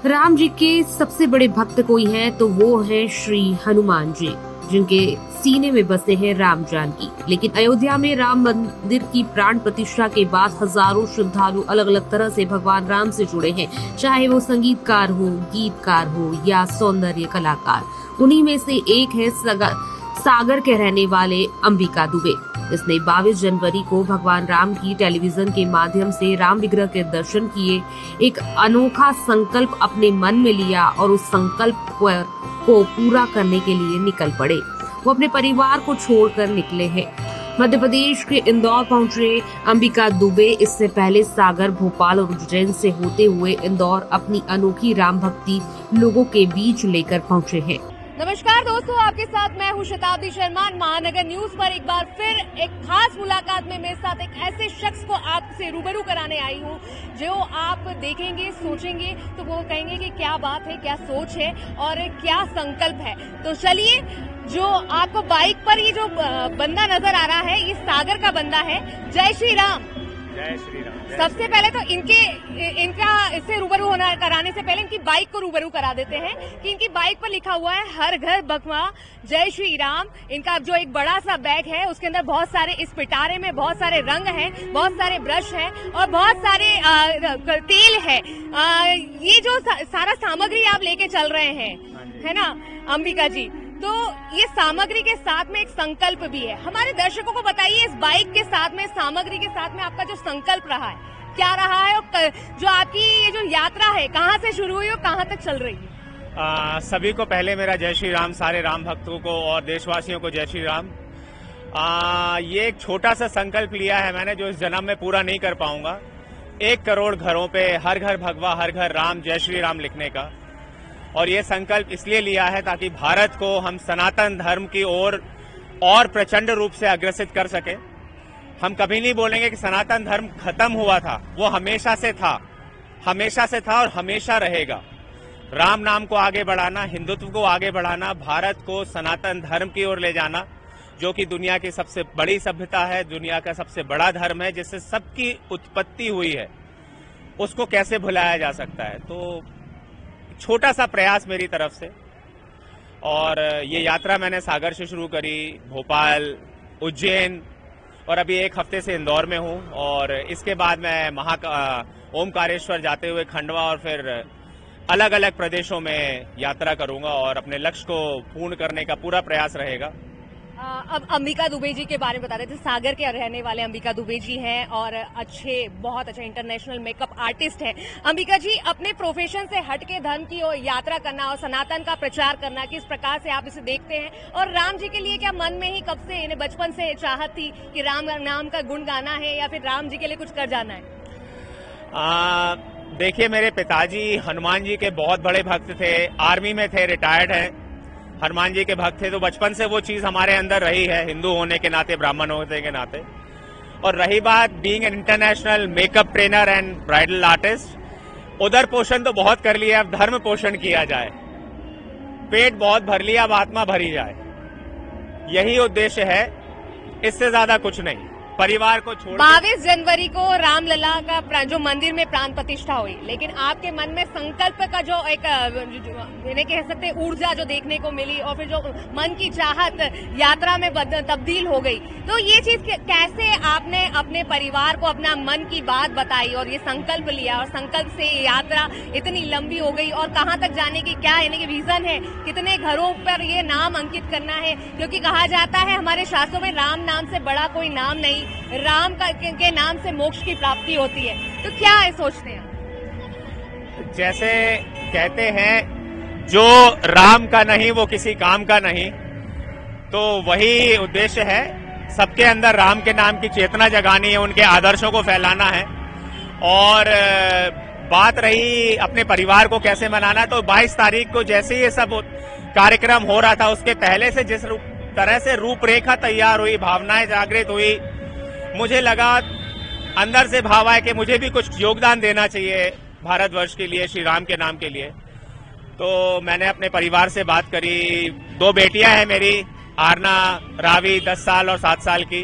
राम जी के सबसे बड़े भक्त कोई है तो वो है श्री हनुमान जी, जिनके सीने में बसे हैं राम जानकी। लेकिन अयोध्या में राम मंदिर की प्राण प्रतिष्ठा के बाद हजारों श्रद्धालु अलग अलग तरह से भगवान राम से जुड़े हैं, चाहे वो संगीतकार हो, गीतकार हो या सौंदर्य कलाकार। उन्हीं में से एक है सागर के रहने वाले अंबिका दुबे। इसने 22 जनवरी को भगवान राम की टेलीविजन के माध्यम से राम विग्रह के दर्शन किए, एक अनोखा संकल्प अपने मन में लिया और उस संकल्प को पूरा करने के लिए निकल पड़े। वो अपने परिवार को छोड़कर निकले हैं। मध्य प्रदेश के इंदौर पहुंचे अंबिका दुबे इससे पहले सागर, भोपाल और उज्जैन से होते हुए इंदौर अपनी अनोखी राम भक्ति लोगों के बीच लेकर पहुंचे हैं। नमस्कार दोस्तों, आपके साथ मैं हूं शताब्दी शर्मा। महानगर न्यूज पर एक बार फिर एक खास मुलाकात में मेरे साथ एक ऐसे शख्स को आपसे रूबरू कराने आई हूं जो आप देखेंगे, सोचेंगे तो वो कहेंगे कि क्या बात है, क्या सोच है और क्या संकल्प है। तो चलिए, जो आपको बाइक पर ये जो बंदा नजर आ रहा है, ये सागर का बंदा है। जय श्री राम। जय श्री राम। सबसे पहले तो इनका इससे रूबरू होना कराने से पहले इनकी बाइक को रूबरू करा देते हैं कि इनकी बाइक पर लिखा हुआ है हर घर भगवा जय श्री राम। इनका जो एक बड़ा सा बैग है उसके अंदर बहुत सारे, इस पिटारे में बहुत सारे रंग हैं, बहुत सारे ब्रश हैं और बहुत सारे तेल है। ये जो सारा सामग्री आप लेके चल रहे हैं, है ना अंबिका जी, तो ये सामग्री के साथ में एक संकल्प भी है। हमारे दर्शकों को बताइए, इस बाइक के साथ में, सामग्री के साथ में आपका जो संकल्प रहा है क्या रहा है और जो आपकी ये जो यात्रा है कहाँ से शुरू हुई और कहाँ तक चल रही है? सभी को पहले मेरा जय श्री राम, सारे राम भक्तों को और देशवासियों को जय श्री राम। ये एक छोटा सा संकल्प लिया है मैंने जो इस जन्म में पूरा नहीं कर पाऊंगा। 1 करोड़ घरों पे हर घर भगवा, हर घर राम, जय श्री राम लिखने का। और ये संकल्प इसलिए लिया है ताकि भारत को हम सनातन धर्म की ओर और प्रचंड रूप से अग्रसित कर सके। हम कभी नहीं बोलेंगे कि सनातन धर्म खत्म हुआ था, वो हमेशा से था और हमेशा रहेगा। राम नाम को आगे बढ़ाना, हिंदुत्व को आगे बढ़ाना, भारत को सनातन धर्म की ओर ले जाना, जो कि दुनिया की सबसे बड़ी सभ्यता है, दुनिया का सबसे बड़ा धर्म है, जिससे सबकी उत्पत्ति हुई है, उसको कैसे भुलाया जा सकता है। तो छोटा सा प्रयास मेरी तरफ से। और ये यात्रा मैंने सागर से शुरू करी, भोपाल, उज्जैन और अभी 1 हफ्ते से इंदौर में हूँ। और इसके बाद मैं ओमकारेश्वर जाते हुए खंडवा और फिर अलग अलग प्रदेशों में यात्रा करूंगा और अपने लक्ष्य को पूर्ण करने का पूरा प्रयास रहेगा। अब अंबिका दुबे जी के बारे में बता देते। सागर के रहने वाले अंबिका दुबे जी हैं और बहुत अच्छे इंटरनेशनल मेकअप आर्टिस्ट हैं। अंबिका जी, अपने प्रोफेशन से हट के धर्म की ओर यात्रा करना और सनातन का प्रचार करना, किस प्रकार से आप इसे देखते हैं? और राम जी के लिए क्या मन में ही कब से, इन्हें बचपन से चाहत थी कि राम नाम का गुण गाना है या फिर राम जी के लिए कुछ कर जाना है? देखिए, मेरे पिताजी हनुमान जी के बहुत बड़े भक्त थे, आर्मी में थे, रिटायर्ड हैं, हनुमान जी के भक्त थे। तो बचपन से वो चीज हमारे अंदर रही है, हिंदू होने के नाते, ब्राह्मण होने के नाते। और रही बात being an international makeup trainer and bridal artist, उधर पोषण तो बहुत कर लिया, अब धर्म पोषण किया जाए। पेट बहुत भर लिया, अब आत्मा भरी जाए, यही उद्देश्य है, इससे ज्यादा कुछ नहीं। परिवार को छोड़ 22 जनवरी को रामलला का जो मंदिर में प्राण प्रतिष्ठा हुई, लेकिन आपके मन में संकल्प का जो एक इन्हें कह सकते हैं ऊर्जा जो देखने को मिली और फिर जो मन की चाहत यात्रा में तब्दील हो गई, तो ये चीज कैसे आपने अपने परिवार को अपना मन की बात बताई और ये संकल्प लिया और संकल्प से यात्रा इतनी लंबी हो गई? और कहाँ तक जाने की क्या यानी कि विजन है? कितने घरों पर ये नाम अंकित करना है? क्योंकि कहा जाता है हमारे शास्त्रों में राम नाम से बड़ा कोई नाम नहीं, राम के नाम से मोक्ष की प्राप्ति होती है। तो क्या है सोचते हैं? जैसे कहते हैं, जो राम का नहीं वो किसी काम का नहीं, तो वही उद्देश्य है। सबके अंदर राम के नाम की चेतना जगानी है, उनके आदर्शों को फैलाना है। और बात रही अपने परिवार को कैसे मनाना, तो 22 तारीख को जैसे ये सब कार्यक्रम हो रहा था, उसके पहले से जिस तरह से रूपरेखा तैयार हुई, भावनाएं जागृत हुई, मुझे लगा, अंदर से भाव आया कि मुझे भी कुछ योगदान देना चाहिए भारतवर्ष के लिए, श्री राम के नाम के लिए। तो मैंने अपने परिवार से बात करी। 2 बेटियां हैं मेरी, आरना, रावी 10 साल और 7 साल की।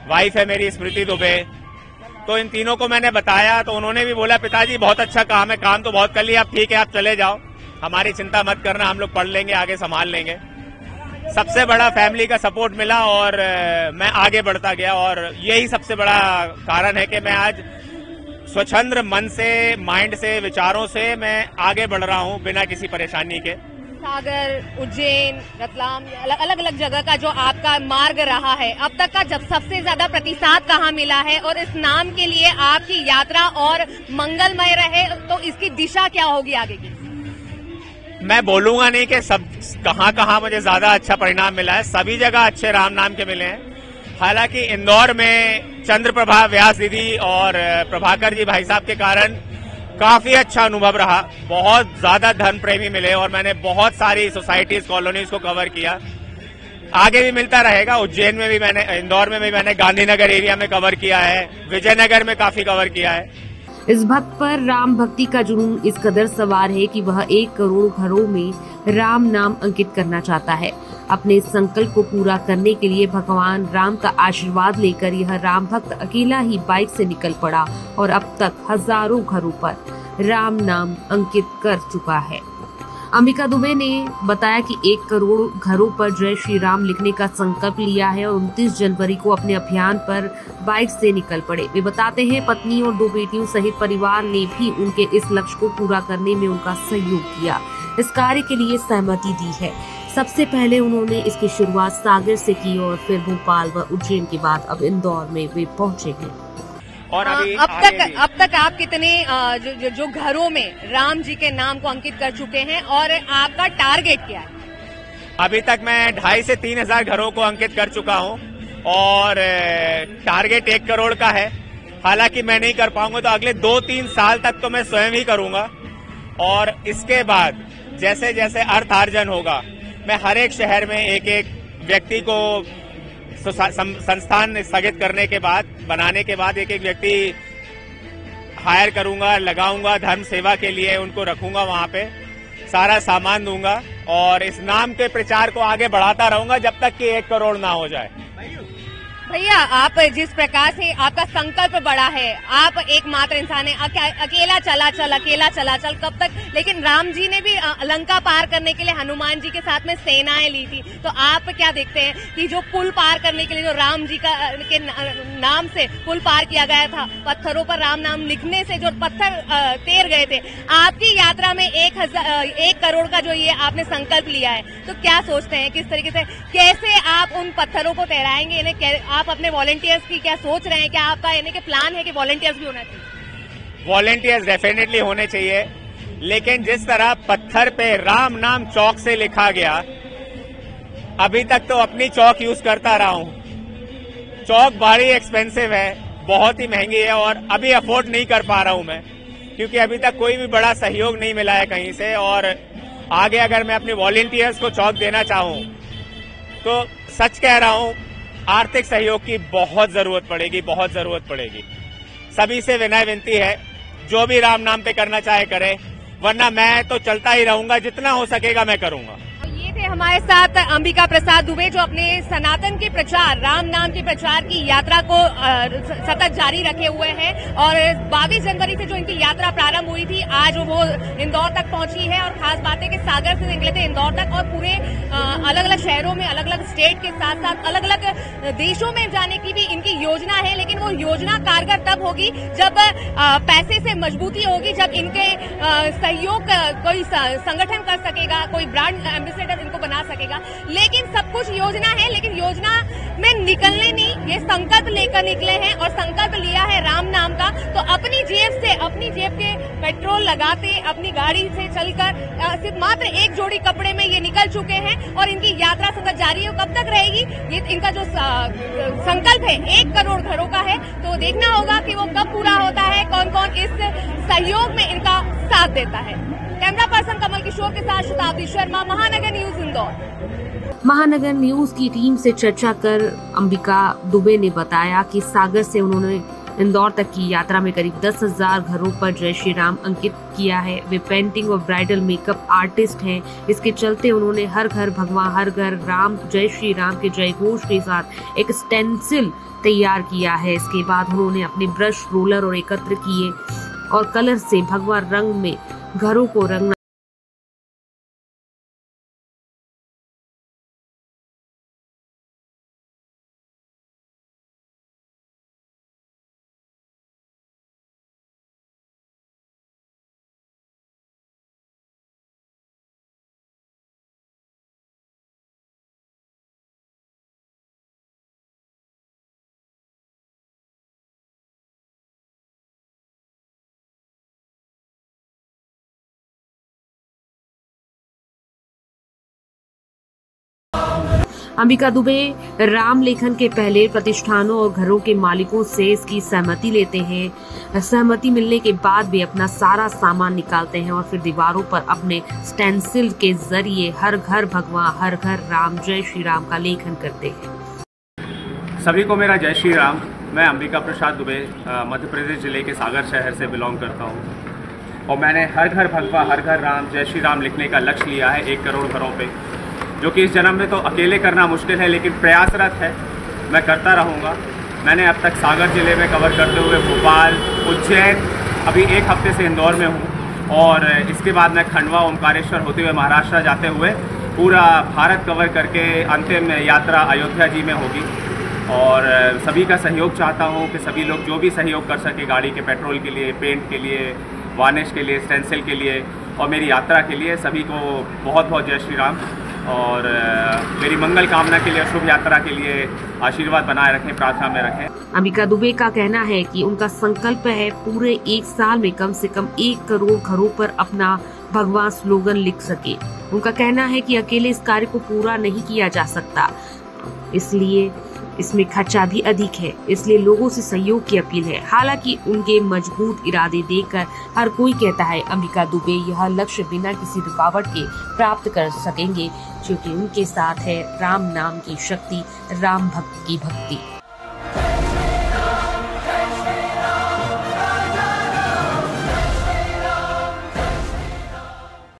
वाइफ है मेरी स्मृति दुबे। तो इन तीनों को मैंने बताया तो उन्होंने भी बोला पिताजी बहुत अच्छा काम है, काम तो बहुत कर लिया, अब ठीक है आप चले जाओ, हमारी चिंता मत करना, हम लोग पढ़ लेंगे, आगे संभाल लेंगे। सबसे बड़ा फैमिली का सपोर्ट मिला और मैं आगे बढ़ता गया और यही सबसे बड़ा कारण है कि मैं आज स्वच्छंद मन से, माइंड से, विचारों से मैं आगे बढ़ रहा हूं बिना किसी परेशानी के। सागर, उज्जैन, रतलाम, अलग अलग जगह का जो आपका मार्ग रहा है, अब तक का जब सबसे ज्यादा प्रतिसाद कहाँ मिला है और इस नाम के लिए आपकी यात्रा और मंगलमय रहे तो इसकी दिशा क्या होगी आगे की? मैं बोलूंगा नहीं कि सब कहाँ मुझे ज्यादा अच्छा परिणाम मिला है, सभी जगह अच्छे राम नाम के मिले हैं। हालांकि इंदौर में चंद्रप्रभा व्यास दीदी और प्रभाकर जी भाई साहब के कारण काफी अच्छा अनुभव रहा, बहुत ज्यादा धर्म प्रेमी मिले और मैंने बहुत सारी सोसाइटीज, कॉलोनीज को कवर किया, आगे भी मिलता रहेगा। उज्जैन में भी मैंने, इंदौर में भी मैंने गांधीनगर एरिया में कवर किया है, विजयनगर में काफी कवर किया है। इस भक्त पर राम भक्ति का जुनून इस कदर सवार है कि वह 1 करोड़ घरों में राम नाम अंकित करना चाहता है। अपने संकल्प को पूरा करने के लिए भगवान राम का आशीर्वाद लेकर यह राम भक्त अकेला ही बाइक से निकल पड़ा और अब तक हजारों घरों पर राम नाम अंकित कर चुका है। अंबिका दुबे ने बताया कि 1 करोड़ घरों पर जय श्री राम लिखने का संकल्प लिया है और 29 जनवरी को अपने अभियान पर बाइक से निकल पड़े। वे बताते हैं पत्नी और 2 बेटियों सहित परिवार ने भी उनके इस लक्ष्य को पूरा करने में उनका सहयोग किया, इस कार्य के लिए सहमति दी है। सबसे पहले उन्होंने इसकी शुरुआत सागर से की और फिर भोपाल व उज्जैन के बाद अब इंदौर में वे पहुंचे हैं। और अब तक आप कितने जो घरों में राम जी के नाम को अंकित कर चुके हैं और आपका टारगेट क्या है? अभी तक मैं 2,500 से 3,000 घरों को अंकित कर चुका हूं और टारगेट 1 करोड़ का है। हालांकि मैं नहीं कर पाऊंगा तो अगले 2-3 साल तक तो मैं स्वयं ही करूंगा और इसके बाद जैसे जैसे अर्थार्जन होगा मैं हर एक शहर में एक व्यक्ति को संस्थान स्थगित करने के बाद, बनाने के बाद एक व्यक्ति हायर करूंगा, लगाऊंगा धर्म सेवा के लिए, उनको रखूंगा, वहां पे सारा सामान दूंगा और इस नाम के प्रचार को आगे बढ़ाता रहूंगा जब तक कि 1 करोड़ ना हो जाए। भैया, आप जिस प्रकार से आपका संकल्प बड़ा है, आप एकमात्र इंसान है, अकेला चला चल कब तक? लेकिन राम जी ने भी लंका पार करने के लिए हनुमान जी के साथ में सेनाएं ली थी, तो आप क्या देखते हैं कि जो पुल पार करने के लिए जो राम जी के नाम से पुल पार किया गया था, पत्थरों पर राम नाम लिखने से जो पत्थर तैर गए थे, आपकी यात्रा में 1 करोड़ का जो ये आपने संकल्प लिया है, तो क्या सोचते हैं किस तरीके से, कैसे आप उन पत्थरों को तैराएंगे? इन्हें आप अपने वॉलंटियर्स की क्या सोच रहे हैं? क्या आपका यानी कि प्लान है कि वॉलंटियर्स भी होना चाहिए? वॉलंटियर्स डेफिनेटली होने चाहिए, लेकिन जिस तरह पत्थर पे राम नाम चौक से लिखा गया, अभी तक तो अपनी चौक यूज करता रहा हूं। चौक बड़ी एक्सपेंसिव है, बहुत ही महंगी है और अभी अफोर्ड नहीं कर पा रहा हूं मैं, क्योंकि अभी तक कोई भी बड़ा सहयोग नहीं मिला है कहीं से। और आगे अगर मैं अपने वॉलंटियर्स को चौक देना चाहूं तो सच कह रहा हूं, आर्थिक सहयोग की बहुत जरूरत पड़ेगी। सभी से विनय विनती है, जो भी राम नाम पे करना चाहे करे, वरना मैं तो चलता ही रहूंगा, जितना हो सकेगा मैं करूंगा। ये थे हमारे साथ अंबिका प्रसाद दुबे, जो अपने सनातन के प्रचार, राम नाम के प्रचार की यात्रा को सतत जारी रखे हुए हैं और 22 जनवरी से जो इनकी यात्रा प्रारंभ हुई थी, आज वो इंदौर तक पहुंची है। और खास बात है कि सागर से निकले थे इंदौर तक और पूरे अलग अलग शहरों में, अलग अलग स्टेट के साथ साथ अलग अलग देशों में जाने की भी इनकी योजना है। लेकिन वो योजना कारगर तब होगी जब पैसे से मजबूती होगी, जब इनके सहयोग कोई संगठन कर सकेगा, कोई ब्रांड एम्बेसडर इनको बना सकेगा। लेकिन सब कुछ योजना है, लेकिन योजना में निकलने नहीं, ये संकल्प लेकर निकले हैं और संकल्प लिया है राम नाम का। तो अपनी जेब के पेट्रोल लगाते, अपनी गाड़ी से चलकर सिर्फ मात्र 1 जोड़ी कपड़े में ये निकल चुके हैं और इनकी यात्रा सतत जारी है। कब तक रहेगी? ये इनका जो संकल्प है 1 करोड़ घरों का है, तो देखना होगा कि वो कब पूरा होता है, कौन कौन इस सहयोग में इनका साथ देता है। कैमरा पर्सन कमल किशोर के साथ शताब्दी शर्मा, महानगर न्यूज, इंदौर। महानगर न्यूज की टीम से चर्चा कर अंबिका दुबे ने बताया कि सागर से उन्होंने इंदौर तक की यात्रा में करीब 10,000 घरों पर जय श्री राम अंकित किया है। वे पेंटिंग और ब्राइडल मेकअप आर्टिस्ट हैं। इसके चलते उन्होंने हर घर भगवान हर घर राम जय श्री राम के जय घोष के साथ एक स्टेंसिल तैयार किया है। इसके बाद उन्होंने अपने ब्रश रोलर और एकत्र किए और कलर से भगवा रंग में घरों को रंगना अंबिका दुबे राम लेखन के पहले प्रतिष्ठानों और घरों के मालिकों से इसकी सहमति लेते हैं। सहमति मिलने के बाद वे अपना सारा सामान निकालते हैं और फिर दीवारों पर अपने स्टेंसिल के जरिए हर घर भगवान हर घर राम जय श्री राम का लेखन करते हैं। सभी को मेरा जय श्री राम। मैं अंबिका प्रसाद दुबे मध्य प्रदेश जिले के सागर शहर से बिलोंग करता हूँ और मैंने हर घर भगवान हर घर राम जय श्री राम लिखने का लक्ष्य लिया है 1 करोड़ घरों पे, जो कि इस जन्म में तो अकेले करना मुश्किल है लेकिन प्रयासरत है, मैं करता रहूँगा। मैंने अब तक सागर जिले में कवर करते हुए भोपाल, उज्जैन, अभी 1 हफ्ते से इंदौर में हूँ और इसके बाद मैं खंडवा ओमकारेश्वर होते हुए महाराष्ट्र जाते हुए पूरा भारत कवर करके अंतिम यात्रा अयोध्या जी में होगी। और सभी का सहयोग चाहता हूँ कि सभी लोग जो भी सहयोग कर सके गाड़ी के पेट्रोल के लिए, पेंट के लिए, वार्निश के लिए, स्टेंसिल के लिए और मेरी यात्रा के लिए, सभी को बहुत बहुत जय श्री राम। और मेरी मंगल कामना के लिए, शुभ यात्रा के लिए आशीर्वाद बनाए रखें, प्रार्थना में रखें। अंबिका दुबे का कहना है कि उनका संकल्प है पूरे 1 साल में कम से कम 1 करोड़ घरों पर अपना भगवान स्लोगन लिख सके। उनका कहना है कि अकेले इस कार्य को पूरा नहीं किया जा सकता, इसलिए इसमें खर्चा भी अधिक है, इसलिए लोगों से सहयोग की अपील है। हालांकि उनके मजबूत इरादे देखकर हर कोई कहता है अंबिका दुबे यह लक्ष्य बिना किसी रुकावट के प्राप्त कर सकेंगे, क्योंकि उनके साथ है राम नाम की शक्ति, राम भक्त की भक्ति।